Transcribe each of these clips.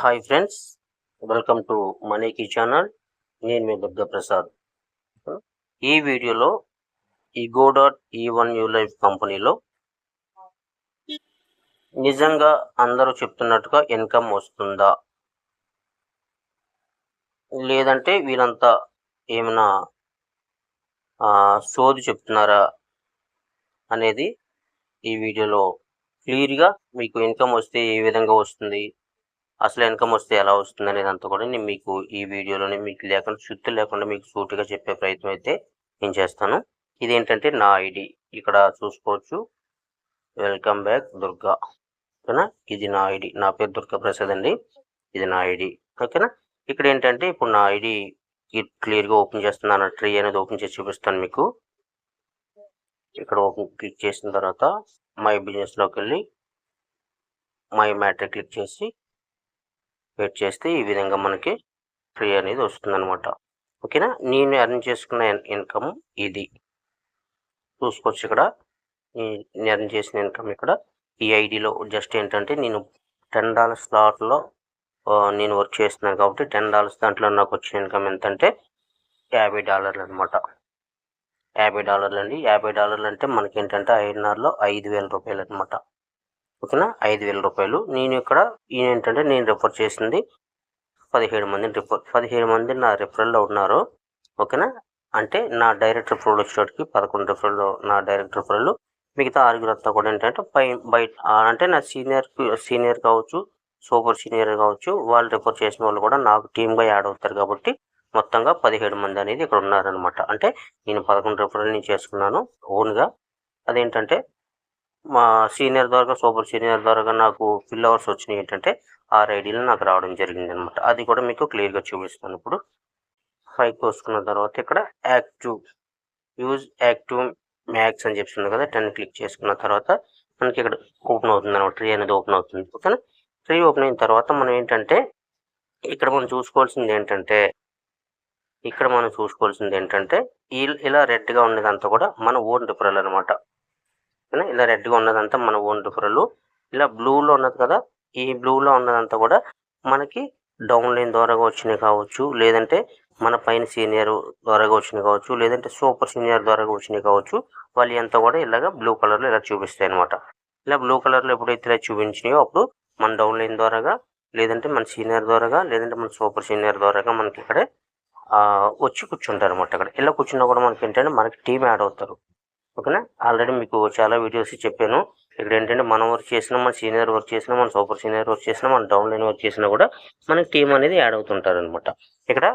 Hi friends, welcome to మనీకి channel. నేను మీ దుర్గా ప్రసాద్. ఈ వీడియోలో ఈ1 లైఫ్ కంపెనీలో నిజంగా అందరూ చెప్తున్నట్టుగా ఇన్కమ్ వస్తుందా, లేదంటే వీళ్ళంతా ఏమైనా సోది చెప్తున్నారా అనేది ఈ వీడియోలో క్లియర్గా మీకు ఇన్కమ్ వస్తే ఏ విధంగా వస్తుంది, అసలు ఇన్కమ్ వస్తే ఎలా వస్తుంది అనేది అంతా కూడా నేను మీకు ఈ వీడియోలోనే మీకు లేకుండా చుట్టూ లేకుండా మీకు సూటిగా చెప్పే ప్రయత్నం అయితే నేను చేస్తాను. ఇదేంటంటే నా ఐడి, ఇక్కడ చూసుకోవచ్చు. వెల్కమ్ బ్యాక్ దుర్గా, ఓకేనా. ఇది నా ఐడి, నా పేరు దుర్గా ప్రసాద్ అండి. ఇది నా ఐడి, ఓకేనా. ఇక్కడ ఏంటంటే ఇప్పుడు నా ఐడి క్లియర్గా ఓపెన్ చేస్తున్నాను. ట్రీ అనేది ఓపెన్ చేసి చూపిస్తాను మీకు. ఇక్కడ ఓపెన్ క్లిక్ చేసిన తర్వాత మై బిజినెస్లోకి వెళ్ళి మై మ్యాటర్ క్లిక్ చేసి వెయిట్ చేస్తే ఈ విధంగా మనకి ట్రీ అనేది వస్తుందన్నమాట, ఓకేనా. నేను ఎర్న్ చేసుకున్న ఇన్కమ్ ఇది చూసుకోవచ్చు. ఇక్కడ నేను ఎర్న్ చేసిన ఇన్కమ్ ఇక్కడ ఈ ఐడిలో జస్ట్ ఏంటంటే నేను $10 స్లాట్లో నేను వర్క్ చేస్తున్నాను కాబట్టి $10 దాంట్లో నాకు వచ్చిన ఇన్కమ్ ఎంతంటే $50 అనమాట. $50 అండి. $50 అంటే మనకి ఏంటంటే ఐఎన్ఆర్లో 5,000 రూపాయలు అనమాట, ఓకేనా. 5,000 రూపాయలు. నేను ఇక్కడ ఏంటంటే నేను రిఫర్ చేసింది 17 మందిని 17 మంది నా రిఫరల్లో ఉన్నారు, ఓకేనా. అంటే నా డైరెక్ట్ రిఫరల్ వచ్చేటికి 11 రిఫరల్ నా డైరెక్ట్ రిఫరల్. మిగతా 6 అంతా కూడా ఏంటంటే బయట అంటే నా సీనియర్ కావచ్చు, సూపర్ సీనియర్ కావచ్చు, వాళ్ళు రిఫర్ చేసిన వాళ్ళు కూడా నాకు టీమ్గా యాడ్ అవుతారు కాబట్టి మొత్తంగా 17 మంది అనేది ఇక్కడ ఉన్నారనమాట. అంటే నేను 11 రిఫరల్ నేను చేసుకున్నాను ఓన్గా. అదేంటంటే మా సీనియర్ ద్వారా, సూపర్ సీనియర్ ద్వారా నాకు ఫిల్ అవర్స్ వచ్చినాయి ఏంటంటే 6 ఐడీలు నాకు రావడం జరిగింది అనమాట. అది కూడా మీకు క్లియర్గా చూపిస్తాను. ఇప్పుడు 5 కోసుకున్న తర్వాత ఇక్కడ యూజ్ యాక్టివ్ మ్యాక్స్ అని చెప్తుంది కదా, 10 క్లిక్ చేసుకున్న తర్వాత మనకి ఇక్కడ ఓపెన్ అవుతుంది అనమాట. ట్రీ అనేది ఓపెన్ అవుతుంది, ఓకేనా. ట్రీ ఓపెన్ అయిన తర్వాత మనం ఏంటంటే ఇక్కడ మనం చూసుకోవాల్సింది ఏంటంటే ఇలా రెడ్గా ఉన్నదంతా కూడా మన ఓన్ రిఫరల్ అనమాట, ఓకేనా. ఇలా రెడ్గా ఉన్నదంతా మన ఓన్ రిఫరల్. ఇలా బ్లూలో ఉన్నది కదా, ఈ బ్లూలో ఉన్నదంతా కూడా మనకి డౌన్ లైన్ ద్వారా వచ్చినాయి కావచ్చు, లేదంటే మన పైన సీనియర్ ద్వారా వచ్చినాయి కావచ్చు, లేదంటే సూపర్ సీనియర్ ద్వారా వచ్చినాయి కావచ్చు. వాళ్ళు అంతా కూడా ఇలాగ బ్లూ కలర్లో ఇలా చూపిస్తాయి అనమాట. ఇలా బ్లూ కలర్లో ఎప్పుడైతే ఇలా చూపించినాయో అప్పుడు మన డౌన్ లైన్ ద్వారాగా, లేదంటే మన సీనియర్ ద్వారాగా, లేదంటే మన సూపర్ సీనియర్ ద్వారాగా మనకి ఇక్కడే వచ్చి కూర్చుంటారు అనమాట. అక్కడ ఇలా కూర్చున్నా కూడా మనకి ఏంటంటే మనకి టీం యాడ్ అవుతారు, ఓకేనా. ఆల్రెడీ మీకు చాలా వీడియోస్ చెప్పాను. ఇక్కడ ఏంటంటే మనం వర్క్ చేసినా, మన సీనియర్ వర్క్ చేసినా, మన సూపర్ సీనియర్ వర్క్ చేసినా, మన డౌన్ లైన్ వర్క్ చేసినా కూడా మనకి టీం అనేది యాడ్ అవుతుంటారు అనమాట. ఇక్కడ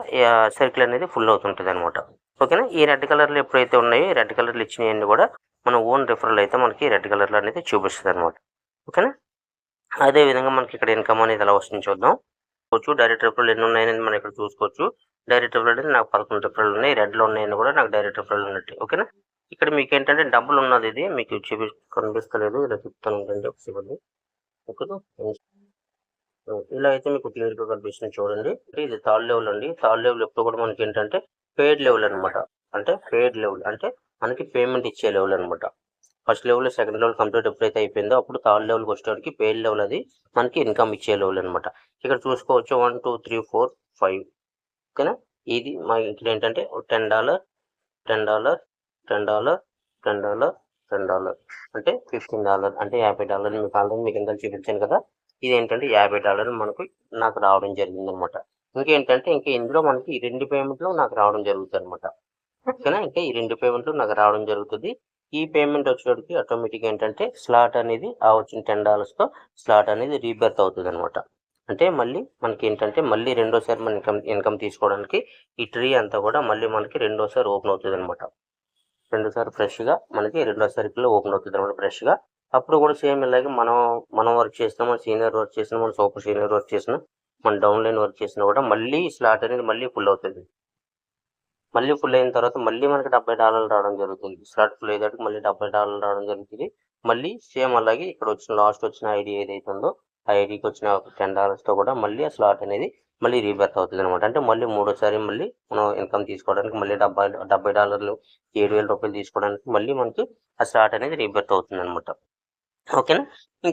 సర్కిల్ అనేది ఫుల్ అవుతుంటుంది అనమాట, ఓకేనా. ఈ రెడ్ కలర్లు ఎప్పుడైతే ఉన్నాయో, రెడ్ కలర్లు ఇచ్చినవన్నీ కూడా మన ఓన్ రిఫరల్ అయితే మనకి రెడ్ కలర్లో అనేది చూపిస్తుంది అనమాట, ఓకేనా. అదేవిధంగా మనకి ఇక్కడ ఇన్కమ్ అనేది ఎలా వస్తుంది చూద్దాం. డైరెక్ట్ రిఫరల్ ఎన్ని ఉన్నాయని మనం ఇక్కడ చూసుకోవచ్చు. డైరెక్ట్ రిఫరల్ అనేది నాకు 11 రిఫరల్ ఉన్నాయి. రెడ్లో ఉన్నాయని కూడా నాకు డైరెక్ట్ రిఫరల్ ఉన్నట్టు, ఓకేనా. ఇక్కడ మీకు ఏంటంటే డబ్బులు ఉన్నది, ఇది మీకు కనిపిస్తలేదు, ఇలా చెప్తాను ఏంటంటే ఒకసారి, ఓకేనా. ఇలా అయితే మీకు క్లియర్గా కనిపిస్తుంది చూడండి. ఇది థర్డ్ లెవెల్ అండి. థర్డ్ లెవెల్ ఎప్పుడు కూడా మనకి ఏంటంటే పెయిడ్ లెవెల్ అనమాట. అంటే పెయిడ్ లెవెల్ అంటే మనకి పేమెంట్ ఇచ్చే లెవెల్ అనమాట. First level, second level complete ఎప్పుడైతే అయిపోయిందో అప్పుడు థర్డ్ లెవెల్కి వచ్చేటికి పెయిడ్ లెవెల్, అది మనకి ఇన్కమ్ ఇచ్చే లెవెల్ అనమాట. ఇక్కడ చూసుకోవచ్చు 1 2 3 4 5, ఓకేనా. ఇది మా ఇక్కడ ఏంటంటే $10 $10 $10 $10 $10 అంటే $15 అంటే $50. మీకు ఆల్రెడీ మీకు ఎంత చూపించాను కదా. ఇది ఏంటంటే $50 నాకు రావడం జరిగింది అనమాట. ఇంకేంటంటే ఇందులో మనకి ఈ 2 పేమెంట్లు నాకు రావడం జరుగుతుంది అనమాట, ఓకేనా. ఇంకా ఈ 2 పేమెంట్లు నాకు రావడం జరుగుతుంది. ఈ పేమెంట్ వచ్చేటికి ఆటోమేటిక్గా ఏంటంటే స్లాట్ అనేది ఆ వచ్చిన $10తో స్లాట్ అనేది రీబర్త్ అవుతుంది అనమాట. అంటే మళ్ళీ మనకి ఏంటంటే మళ్ళీ రెండోసారి మన ఇన్కమ్ తీసుకోవడానికి ఈ ట్రీ అంతా కూడా మళ్ళీ మనకి రెండోసారి ఓపెన్ అవుతుంది అనమాట. రెండోసారి ఫ్రెష్గా మనకి రెండో సర్కిల్లో ఓపెన్ అవుతుంది అనమాట ఫ్రెష్గా. అప్పుడు కూడా సేమ్ ఇలాగే మనం వర్క్ చేసినా, మన సీనియర్ వర్క్ చేసినా, మన సూపర్ సీనియర్ వర్క్ చేసినా, మన డౌన్ లైన్ వర్క్ చేసినా కూడా మళ్ళీ స్లాట్ అనేది మళ్ళీ ఫుల్ అవుతుంది. మళ్ళీ ఫుల్ అయిన తర్వాత మళ్ళీ మనకి $70 రావడం జరుగుతుంది. స్లాట్ ఫుల్ అయ్యేదానికి మళ్ళీ $70 రావడం జరుగుతుంది. మళ్ళీ సేమ్ అలాగే ఇక్కడ లాస్ట్ వచ్చిన ఐడి ఏదైతే ఉందో ఆ ఐడికి వచ్చిన $10తో కూడా మళ్ళీ ఆ స్లాట్ అనేది మళ్ళీ రీబర్త్ అవుతుంది అనమాట. అంటే మళ్ళీ మూడోసారి మళ్ళీ మనం ఇన్కమ్ తీసుకోవడానికి మళ్ళీ $70 $7,000 తీసుకోవడానికి మళ్ళీ మనకి ఆ స్లాట్ అనేది రీబర్త్ అవుతుంది అనమాట. ఓకేనా.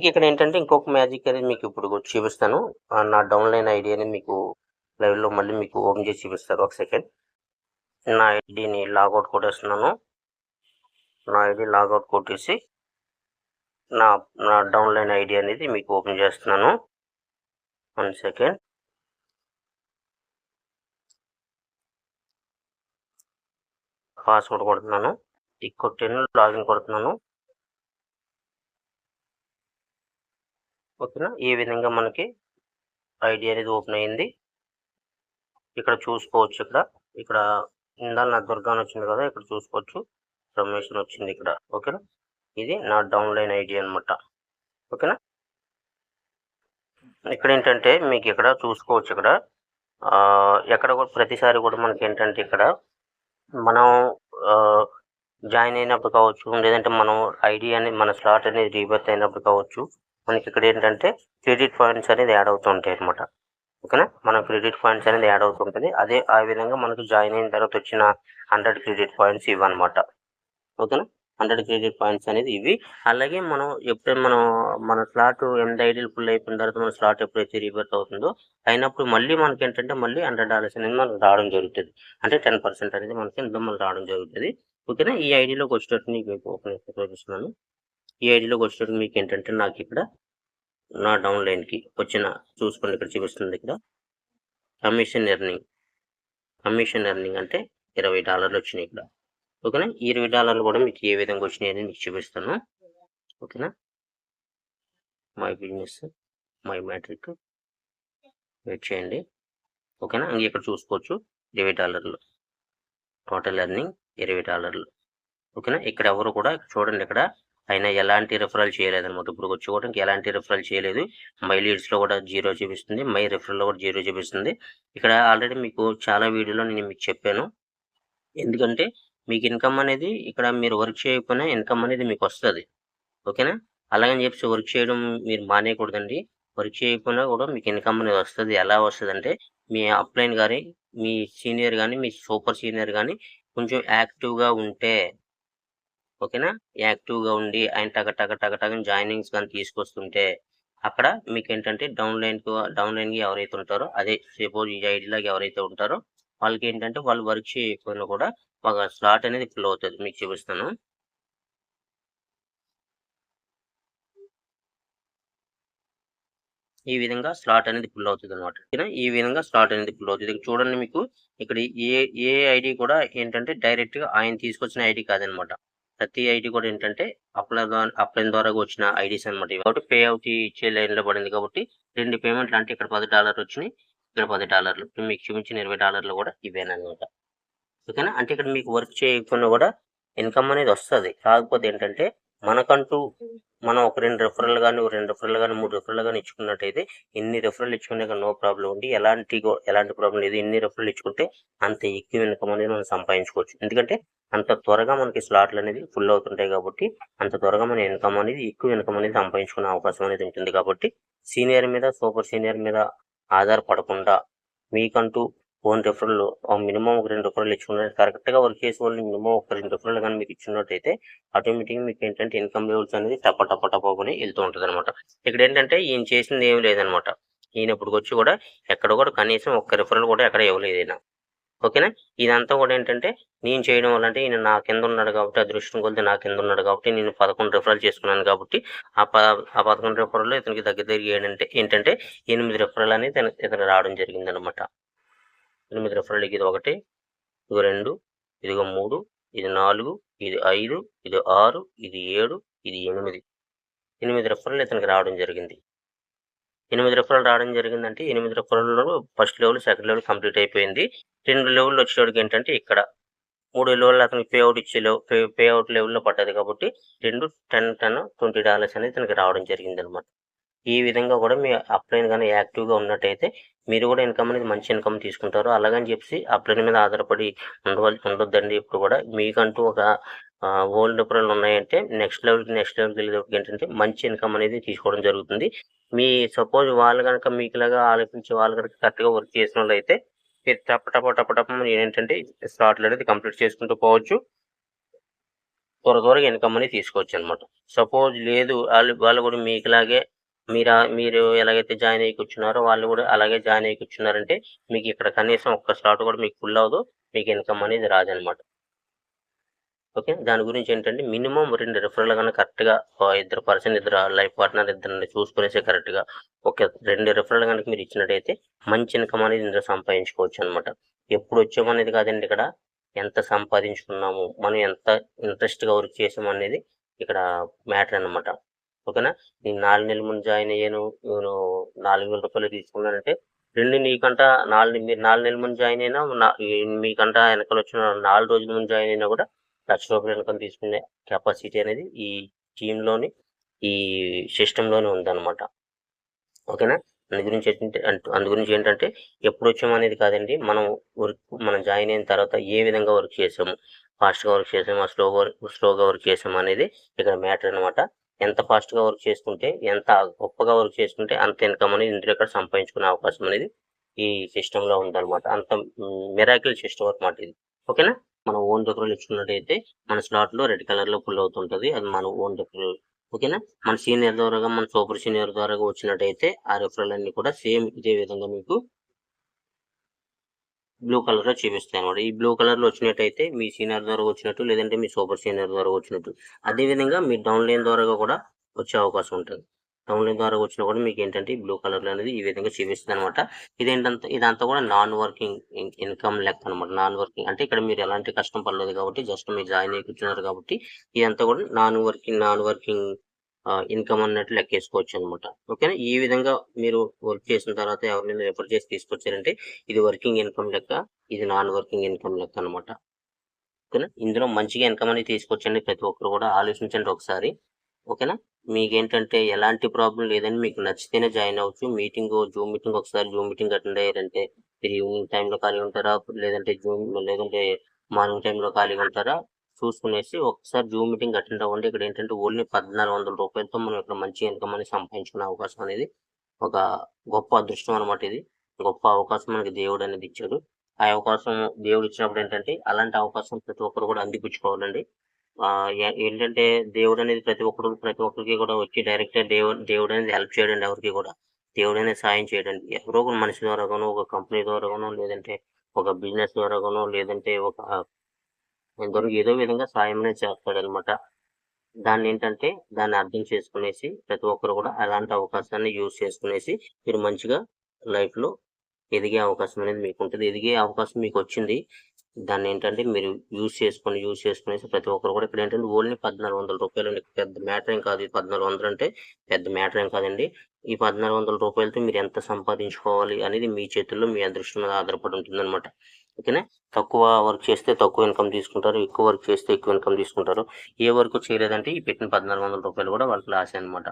ఇక్కడ ఏంటంటే ఇంకొక మ్యాజిక్ అనేది మీకు ఇప్పుడు చూపిస్తాను. నా డౌన్లైన్ ఐడి అనేది మీకు లైవ్లో మళ్ళీ మీకు ఓపెన్ చేసి చూపిస్తారు. ఒక సెకండ్. నా ఐడిని లాగౌట్ కొట్టేస్తున్నాను. నా ఐడి లాగౌట్ కొట్టేసి నా నా డౌన్లైన్ ఐడి అనేది మీకు ఓపెన్ చేస్తున్నాను. 1 సెకండ్. పాస్వర్డ్ కొడుతున్నాను. కొట్టాను, లాగిన్ కొడుతున్నాను. ఓకేనా. ఈ విధంగా మనకి ఐడి అనేది ఓపెన్ అయింది. ఇక్కడ చూసుకోవచ్చు. ఇక్కడ ఇందాక నా దుర్గా అని వచ్చింది కదా, ఇక్కడ చూసుకోవచ్చు రమేష్ అని వచ్చింది ఇక్కడ. ఓకేనా. ఇది నా డౌన్లైన్ ఐడి అనమాట. ఓకేనా. ఇక్కడ ఏంటంటే మీకు ఇక్కడ చూసుకోవచ్చు. ఎక్కడ కూడా ప్రతిసారి కూడా మనకి ఏంటంటే ఇక్కడ మనం జాయిన్ అయినప్పుడు కావచ్చు, లేదంటే మనం ఐడి అనేది మన స్లాట్ అనేది రీబర్త్ అయినప్పుడు కావచ్చు, మనకి ఇక్కడ ఏంటంటే క్రెడిట్ పాయింట్స్ అనేది యాడ్ అవుతుంటాయి అనమాట. ఓకేనా. మన క్రెడిట్ పాయింట్స్ అనేది యాడ్ అవుతుంటుంది. ఆ విధంగా మనకు జాయిన్ అయిన తర్వాత వచ్చిన 100 క్రెడిట్ పాయింట్స్ ఇవన్నమాట. ఓకేనా. 100 క్రెడిట్ పాయింట్స్ అనేది ఇవి. అలాగే మనం ఎప్పుడైనా మన స్లాట్ 8 ఐడీలు ఫుల్ అయిపోయిన తర్వాత మన స్లాట్ ఎప్పుడైతే రీబర్త్ అవుతుందో అయినప్పుడు మళ్ళీ మనకి ఏంటంటే మళ్ళీ $100 అనేది మనకు రావడం జరుగుతుంది. అంటే 10% అనేది మనకి ఇందులో మనకు రావడం జరుగుతుంది. ఓకేనా. ఈ ఐడిలోకి వచ్చేటట్టు మీకు ఓపెన్ చేసి చూపిస్తున్నాను. ఈ ఐడిలోకి వచ్చేటట్టు మీకు ఏంటంటే నాకు ఇక్కడ నా డౌన్లైన్కి వచ్చిన చూసుకోండి. ఇక్కడ చూపిస్తుంది. ఇక్కడ కమిషన్ ఎర్నింగ్ అంటే $20 వచ్చినాయి ఇక్కడ. ఓకేనా. ఈ $20 కూడా మీకు ఏ విధంగా వచ్చినాయి అనేది మీకు చూపిస్తాను. ఓకేనా. My business, my metric wait చేయండి. ఓకేనా. ఇక్కడ చూసుకోవచ్చు $20 టోటల్ ఎర్నింగ్ $20. ఓకేనా. ఇక్కడ ఎవరు కూడా చూడండి, ఇక్కడ అయినా ఎలాంటి రిఫరల్ చేయలేదన్నమాట. ఇప్పుడు వచ్చి ఎలాంటి రిఫరల్ చేయలేదు. మై లీడ్స్లో కూడా 0 చూపిస్తుంది, మై రిఫరల్లో కూడా 0 చూపిస్తుంది. ఇక్కడ ఆల్రెడీ మీకు చాలా వీడియోలో నేను మీకు చెప్పాను. ఎందుకంటే మీకు ఇన్కమ్ అనేది ఇక్కడ మీరు వర్క్ చేయకపోయినా ఇన్కమ్ అనేది మీకు వస్తుంది. ఓకేనా. అలాగని చెప్పి వర్క్ చేయడం మీరు మానేయకూడదండి. వర్క్ చేయకపోయినా కూడా మీకు ఇన్కమ్ అనేది వస్తుంది. ఎలా వస్తుంది అంటే మీ అప్లైన్ కానీ, మీ సీనియర్ కానీ, మీ సూపర్ సీనియర్ కానీ కొంచెం యాక్టివ్గా ఉంటే, ఓకేనా, యాక్టివ్గా ఉండి ఆయన టగ జాయినింగ్స్ కానీ తీసుకొస్తుంటే అక్కడ మీకు ఏంటంటే డౌన్లైన్కి ఎవరైతే ఉంటారో, అదే సపోజ్ ఈ ఐడిలాగా ఎవరైతే ఉంటారో వాళ్ళకి ఏంటంటే వాళ్ళు వర్క్ చేయకపోయినా కూడా ఒక స్లాట్ అనేది ఫిల్ అవుతుంది. మీకు చూపిస్తాను. ఈ విధంగా స్లాట్ అనేది ఫుల్ అవుతుంది అనమాట. ఈ విధంగా స్లాట్ అనేది ఫుల్ అవుతుంది. చూడండి, మీకు ఇక్కడ ఏ ఐడి కూడా ఏంటంటే డైరెక్ట్ గా ఆయన తీసుకొచ్చిన ఐడి కాదనమాట. ప్రతి ఐడి కూడా ఏంటంటే అప్లైన్ ద్వారా వచ్చిన ఐడీస్ అనమాట. కాబట్టి పే అవుట్ ఇచ్చే లైన్ లో పడింది కాబట్టి 2 పేమెంట్లు అంటే ఇక్కడ $10 వచ్చినాయి, ఇక్కడ $10. మీకు చూపించిన $20 కూడా ఇవేనమాట. ఓకేనా. అంటే ఇక్కడ మీకు వర్క్ చేయకుండా కూడా ఇన్కమ్ అనేది వస్తుంది. కాకపోతే ఏంటంటే మనకంటూ మనం ఒక 2 రిఫరల్ కానీ, 2 రిఫరల్ కానీ, 3 రిఫరల్ కానీ ఇచ్చుకున్నట్టయితే ఎన్ని రిఫరల్ ఇచ్చుకునే నో ప్రాబ్లం ఉంది. ఎలాంటి ప్రాబ్లం లేదు. ఎన్ని రిఫరల్ ఇచ్చుకుంటే అంత ఎక్కువ ఇన్కమ్ అనేది మనం సంపాదించుకోవచ్చు. ఎందుకంటే అంత త్వరగా మనకి స్లాట్లు అనేది ఫుల్ అవుతుంటాయి కాబట్టి అంత త్వరగా మన ఎక్కువ ఇన్కమ్ అనేది సంపాదించుకునే అవకాశం అనేది ఉంటుంది. కాబట్టి సీనియర్ మీద, సూపర్ సీనియర్ మీద ఆధారపడకుండా మీకంటూ ఓన్ రిఫరల్ మినిమం ఒక 2 రిఫరల్ ఇచ్చుకున్నట్టు కరెక్ట్గా వర్క్ చేసే వాళ్ళు మినిమం ఒక 2 రిఫరల్ కానీ మీకు ఇచ్చినట్టయితే ఆటోమేటిక్గా మీకు ఏంటంటే ఇన్కమ్ లెవెల్స్ అనేది టప్పని వెళ్తూ ఉంటుంది అనమాట. ఇక్కడ ఏంటంటే ఈయన చేసింది ఏమి లేదనమాట. ఈయన ఇప్పుడు వచ్చి కూడా ఎక్కడ కూడా కనీసం ఒక్క రిఫరల్ కూడా ఎక్కడ ఇవ్వలేదు ఈయన. ఓకేనా. ఇదంతా కూడా ఏంటంటే నేను చేయడం వల్ల, అంటే ఈయన నా కింద ఉన్నాడు కాబట్టి, అదృష్టం కొద్ది నా కింద ఉన్నాడు కాబట్టి నేను 11 రిఫరల్ చేసుకున్నాను కాబట్టి ఆ 11 రిఫరల్లో ఇతనికి దగ్గర ఏంటంటే 8 రిఫరల్ అనేది ఇతను రావడం జరిగింది అనమాట. 8 రిఫరల్. ఇది 1, ఇది 2, ఇదిగో 3, ఇది 4, ఇది 5, ఇది 6, ఇది 7, ఇది 8 రిఫరల్ ఇతనికి రావడం జరిగింది. 8 రిఫరల్ రావడం జరిగిందంటే 8 రిఫరల్లో first level, second level complete అయిపోయింది. 2 లెవెల్ వచ్చేటికి ఏంటంటే ఇక్కడ 3 లెవెల్ అతనికి పే అవుట్ లెవెల్లో పడ్డది కాబట్టి 2 10 $20 అనేది ఇతనికి రావడం జరిగింది అనమాట. ఈ విధంగా కూడా మీ అప్లైన్ కానీ యాక్టివ్గా ఉన్నట్టయితే మీరు కూడా ఇన్కమ్ అనేది మంచి ఇన్కమ్ తీసుకుంటారు. అలాగని చెప్పి అప్లైన్ మీద ఆధారపడి ఉండొద్దండి. ఇప్పుడు కూడా మీకంటూ ఒక ఓల్డ్ రిఫరల్ ఉన్నాయంటే నెక్స్ట్ లెవెల్కి వెళ్ళేటప్పుడు ఏంటంటే మంచి ఇన్కమ్ అనేది తీసుకోవడం జరుగుతుంది. మీ సపోజ్ వాళ్ళు కనుక మీకులాగా ఆలోచించి వాళ్ళు కనుక కరెక్ట్గా వర్క్ చేసిన వాళ్ళు అయితే మీరు టప్ప ఏంటంటే స్లాట్లు అనేది కంప్లీట్ చేసుకుంటూ పోవచ్చు. త్వరగా ఇన్కమ్ అనేది తీసుకోవచ్చు అనమాట. సపోజ్ లేదు వాళ్ళు కూడా మీకులాగే మీరు ఎలాగైతే జాయిన్ అయ్యి కూర్చున్నారో వాళ్ళు కూడా అలాగే జాయిన్ అయ్యి కూర్చున్నారంటే మీకు ఇక్కడ కనీసం ఒక్క స్లాట్ కూడా మీకు ఫుల్ అవ్వదు. మీకు ఇన్కమ్ అనేది రాదనమాట. ఓకే. దాని గురించి ఏంటంటే మినిమమ్ 2 రిఫరల్ గాని కరెక్ట్‌గా ఇద్దరు లైఫ్ పార్ట్నర్ ఇద్దరిని చూసుకునేసి కరెక్ట్‌గా ఒక 2 రిఫరల్ గనుక మీరు ఇచ్చినట్టయితే మంచి ఇన్కమ్ అనేది ఇందులో సంపాదించుకోవచ్చనమాట. ఎప్పుడొచ్చామనేది కాదండి ఇక్కడ. ఎంత సంపాదించుకున్నాము, మనం ఎంత ఇంట్రెస్ట్‌గా వర్క్ చేసామనేది ఇక్కడ మ్యాటర్ అనమాట. ఓకేనా. నేను 4 నెలల ముందు జాయిన్ అయ్యాను. నేను రూ. 4,000 తీసుకున్నానంటే నీకంట మీరు 4 నెలల ముందు జాయిన్ అయినా మీకంట వెనకాలొచ్చిన 4 రోజుల ముందు జాయిన్ అయినా కూడా రూ. 1,00,000 ఇన్కమ్ తీసుకునే కెపాసిటీ అనేది ఈ టీమ్‌లోని, ఈ సిస్టమ్‌లోనే ఉందనమాట. ఓకేనా. అందు గురించి ఏంటంటే ఎప్పుడొచ్చామనేది కాదండి. మనం జాయిన్ అయిన తర్వాత ఏ విధంగా వర్క్ చేసాము, ఫాస్ట్‌గా వర్క్ చేసామా, స్లోగా వర్క్ చేసామా అనేది ఇక్కడ మ్యాటర్ అనమాట. ఎంత ఫాస్ట్‌గా వర్క్ చేసుకుంటే, ఎంత గొప్పగా వర్క్ చేసుకుంటే అంత ఇన్కమ్ అనేది ఇందులో ఇక్కడ సంపాదించుకునే అవకాశం అనేది ఈ సిస్టమ్‌లో ఉందనమాట. అంత మిరాకిల్ సిస్టమ్ అనమాట ఇది. ఓకేనా. మనం ఓన్ రిఫరల్ ఇచ్చుకున్నట్టయితే మన స్లాట్‌లో రెడ్ కలర్‌లో ఫుల్ అవుతుంటది. అది మన ఓన్ రిఫరల్. ఓకేనా. మన సీనియర్ ద్వారాగా, మన సూపర్ సీనియర్ ద్వారాగా వచ్చినట్టయితే ఆ రిఫరల్ అన్నీ కూడా సేమ్ ఇదే విధంగా మీకు బ్లూ కలర్‌లో చూపిస్తాయన్నమాట. ఈ బ్లూ కలర్‌లో వచ్చినట్టయితే మీ సీనియర్ ద్వారా వచ్చినట్టు, లేదంటే మీ సూపర్ సీనియర్ ద్వారా వచ్చినట్టు. అదేవిధంగా మీ డౌన్‌లైన్ ద్వారాగా కూడా వచ్చే అవకాశం ఉంటది. డౌన్‌లైన్ ద్వారా వచ్చినా కూడా మీకేంటంటే బ్లూ కలర్‌లో అనేది ఈ విధంగా చూపిస్తదనమాట. ఇదంతా కూడా నాన్ వర్కింగ్ ఇన్కమ్ లెక్క అనమాట. నాన్ వర్కింగ్ అంటే ఇక్కడ మీరు ఎలాంటి కష్టం పడలేదు కాబట్టి జస్ట్ మీరు జాయిన్ అయ్యి కూర్చున్నారు కాబట్టి ఇదంతా కూడా నాన్ వర్కింగ్ ఇన్కమ్ అన్నట్టు లెక్కేసుకోవచ్చనమాట. ఓకేనా. ఈ విధంగా మీరు వర్క్ చేసిన తర్వాత ఎవరినైనా రిఫర్ చేసి తీసుకొచ్చారంటే ఇది వర్కింగ్ ఇన్కమ్ లెక్క, ఇది నాన్ వర్కింగ్ ఇన్కమ్ లెక్క అనమాట. ఓకేనా. ఇందులో మంచిగా ఇన్కమ్ అనేది తీసుకొచ్చండి. ప్రతి ఒక్కరు కూడా ఆలోచించండి ఒకసారి. ఓకేనా. మీకేంటంటే ఎలాంటి ప్రాబ్లమ్ లేదండి. మీకు నచ్చితేనే జాయిన్ అవ్వచ్చు. జూమ్ మీటింగ్ ఒకసారి జూమ్ మీటింగ్ అటెండ్ అయ్యారంటే మీరు ఈవినింగ్ టైమ్‌లో ఖాళీగా ఉంటారా? లేదంటే మార్నింగ్ టైమ్‌లో ఖాళీగా ఉంటారా? చూసుకునేసి ఒకసారి జూమ్ మీటింగ్ అటెండ్ అవ్వండి. ఇక్కడ ఏంటంటే ఓన్లీ రూ. 1,400తో మనం ఇక్కడ మంచి ఇన్కమ్ అనేది సంపాదించుకునే అవకాశం అనేది ఒక గొప్ప అదృష్టం అనమాట ఇది. గొప్ప అవకాశం మనకి దేవుడు అనేది ఇచ్చాడు. ఆ అవకాశం దేవుడు ఇచ్చినప్పుడు ఏంటంటే అలాంటి అవకాశం ప్రతి ఒక్కరు కూడా అందిపుచ్చుకోవాలండి. ఏంటంటే దేవుడనేది ప్రతి ఒక్కరికి కూడా వచ్చి డైరెక్ట్‌గా దేవుడనేది హెల్ప్ చేయడండి ఎవరికీ కూడా. దేవుడనేది సాయం చేయడండి. ఎవరో ఒక మనిషి ద్వారాగానో, ఒక కంపెనీ ద్వారాగానో, లేదంటే ఒక బిజినెస్ ద్వారాగానో, లేదంటే ఏదో విధంగా సాయం అనేది చేస్తాడనమాట. దాన్ని అర్థం చేసుకునేసి ప్రతి ఒక్కరు కూడా అలాంటి అవకాశాన్ని యూజ్ చేసుకునేసి మీరు మంచిగా లైఫ్‌లో ఎదిగే అవకాశం అనేది మీకుంటది. ఎదిగే అవకాశం మీకొచ్చింది. మీరు యూజ్ చేసుకునేసి ప్రతి ఒక్కరు కూడా ఇక్కడేంటంటే ఓన్లీ రూ. 1,400 పెద్ద మ్యాటర్ ఏం కాదు. ఈ 1,400 అంటే పెద్ద మ్యాటర్ ఏం కాదండి. ఈ రూ. 1,400తో మీరు ఎంత సంపాదించుకోవాలి అనేది మీ చేతుల్లో, మీ అదృష్టం మీద ఆధారపడి ఉంటుందనమాట. ఓకేనా. తక్కువ వర్క్ చేస్తే తక్కువ ఇన్కమ్ తీసుకుంటారు. ఎక్కువ వర్క్ చేస్తే ఎక్కువ ఇన్కమ్ తీసుకుంటారు. ఏ వర్క్ చేయలేదంటే ఈ పెట్టిన రూ. 1,400 కూడా వాళ్ళకి లాసే అనమాట.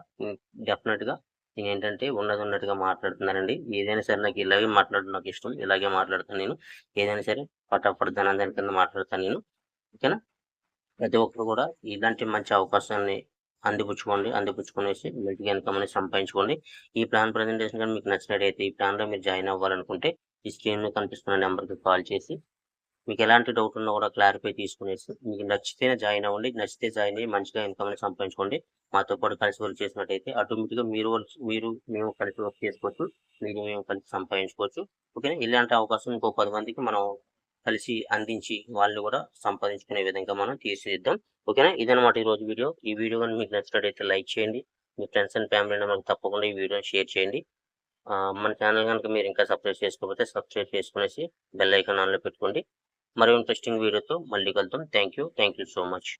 డెఫినెట్‌గా నేనేంటంటే ఉన్నది ఉన్నట్టుగా మాట్లాడుతున్నానండి. ఏదైనా సరే నాకు ఇలాగే మాట్లాడడం నాకిష్టం. ఇలాగే మాట్లాడతాను నేను. ఏదైనా సరే పటాపట్ ధనాధన్ కింద మాట్లాడతాను నేను. ఓకేనా. ప్రతి ఒక్కరు కూడా ఇలాంటి మంచి అవకాశాన్ని అందిపుచ్చుకునేసి మంచిగా ఇన్కమ్ అనేది సంపాదించుకోండి. ఈ ప్లాన్ ప్రజెంటేషన్ గాని మీకు నచ్చినట్టయితే ఈ ప్లాన్‌లో మీరు జాయిన్ అవ్వాలనుకుంటే ఈ స్క్రీన్ మీద కనిపిస్తున్న నంబర్‌కి కాల్ చేసి మీకు ఎలాంటి డౌట్ ఉన్నా కూడా క్లారిఫై తీసుకునేసి మీకు నచ్చితేనే జాయిన్ అవ్వండి. నచ్చితే జాయిన్ అయ్యి మంచిగా ఇన్కమ్ అనేది సంపాదించుకోండి. మాతో పాటు కలిసి వర్క్ చేసినట్టయితే ఆటోమేటిక్‌గా మేము కలిసి వర్క్ చేసుకోవచ్చు. మేము కలిసి సంపాదించుకోవచ్చు. ఓకేనా. ఇలాంటి అవకాశం ఇంకో 10 మందికి మనం కలిసి అందించి వాళ్ళు కూడా సంపాదించుకునే విధంగా మనం తీర్చిదిద్దాం. ఓకేనా. ఇదనమాట ఈరోజు వీడియో. ఈ వీడియో గాని మీకు నచ్చినట్టయితే లైక్ చేయండి. మీ ఫ్రెండ్స్ అండ్ ఫ్యామిలీ మెంబర్‌కి తప్పకుండా ఈ వీడియోని షేర్ చేయండి. మన ఛానల్ గనుక మీరు ఇంకా సబ్స్క్రైబ్ చేసుకోకపోతే సబ్స్క్రైబ్ చేసుకునేసి బెల్ ఐకాన్ ఆన్‌లో పెట్టుకోండి. మరో ఇంట్రెస్టింగ్ వీడియోతో మళ్ళీ కలుద్దాం. Thank you so much.